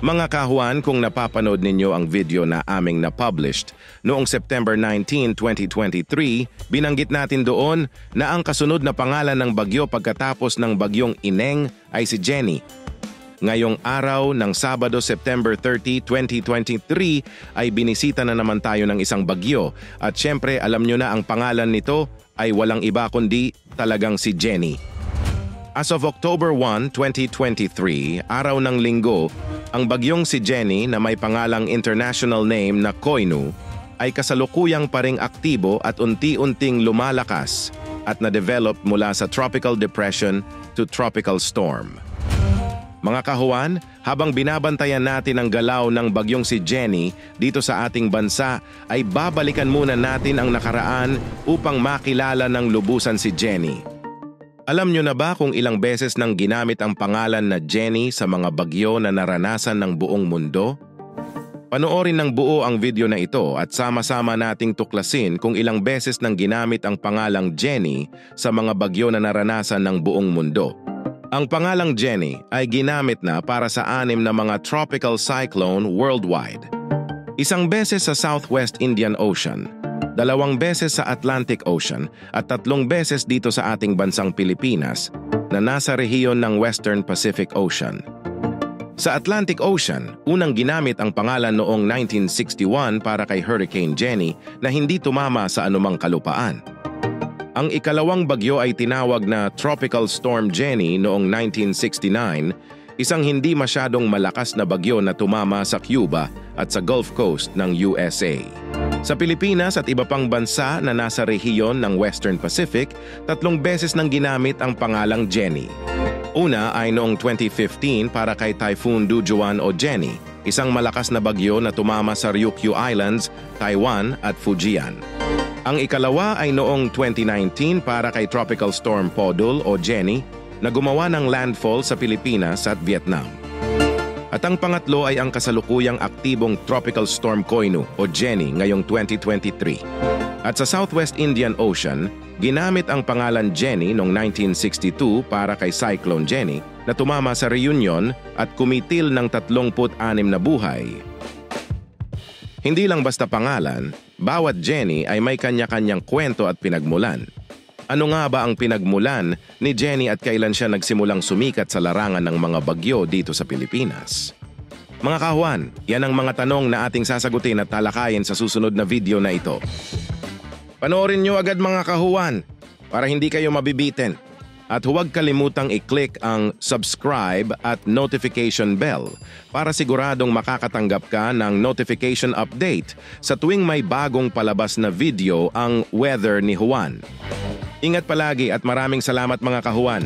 Mga kahuan, kung napapanood ninyo ang video na aming na-published noong September 19, 2023, binanggit natin doon na ang kasunod na pangalan ng bagyo pagkatapos ng bagyong Ineng ay si Jenny. Ngayong araw ng Sabado, September 30, 2023 ay binisita na naman tayo ng isang bagyo at syempre alam nyo na ang pangalan nito ay walang iba kundi talagang si Jenny. As of October 1, 2023, araw ng linggo, ang bagyong si Jenny na may pangalang international name na Koinu ay kasalukuyang paring aktibo at unti-unting lumalakas at na-develop mula sa tropical depression to tropical storm. Mga kahuan, habang binabantayan natin ang galaw ng bagyong si Jenny dito sa ating bansa, ay babalikan muna natin ang nakaraan upang makilala ng lubusan si Jenny. Alam nyo na ba kung ilang beses nang ginamit ang pangalan na Jenny sa mga bagyo na naranasan ng buong mundo? Panoorin ng buo ang video na ito at sama-sama nating tuklasin kung ilang beses nang ginamit ang pangalang Jenny sa mga bagyo na naranasan ng buong mundo. Ang pangalang Jenny ay ginamit na para sa 6 na mga tropical cyclone worldwide. Isang beses sa Southwest Indian Ocean, 2 beses sa Atlantic Ocean at 3 beses dito sa ating bansang Pilipinas na nasa rehiyon ng Western Pacific Ocean. Sa Atlantic Ocean, unang ginamit ang pangalan noong 1961 para kay Hurricane Jenny na hindi tumama sa anumang kalupaan. Ang ikalawang bagyo ay tinawag na Tropical Storm Jenny noong 1969, isang hindi masyadong malakas na bagyo na tumama sa Cuba at sa Gulf Coast ng USA. Sa Pilipinas at iba pang bansa na nasa rehiyon ng Western Pacific, 3 beses nang ginamit ang pangalang Jenny. Una ay noong 2015 para kay Typhoon Dujuan o Jenny, isang malakas na bagyo na tumama sa Ryukyu Islands, Taiwan at Fujian. Ang ikalawa ay noong 2019 para kay Tropical Storm Podul o Jenny na gumawa ng landfall sa Pilipinas at Vietnam. At ang pangatlo ay ang kasalukuyang aktibong Tropical Storm Koinu o Jenny ngayong 2023. At sa Southwest Indian Ocean, ginamit ang pangalan Jenny noong 1962 para kay Cyclone Jenny na tumama sa Reunion at kumitil ng 36 na buhay. Hindi lang basta pangalan, bawat Jenny ay may kanya-kanyang kwento at pinagmulan. Ano nga ba ang pinagmulan ni Jenny at kailan siya nagsimulang sumikat sa larangan ng mga bagyo dito sa Pilipinas? Mga kahuan, yan ang mga tanong na ating sasagutin at talakayin sa susunod na video na ito. Panoorin nyo agad mga kahuan para hindi kayo mabibitin. At huwag kalimutang i-click ang subscribe at notification bell para siguradong makakatanggap ka ng notification update sa tuwing may bagong palabas na video ang weather ni Juan. Ingat palagi at maraming salamat mga kahuan.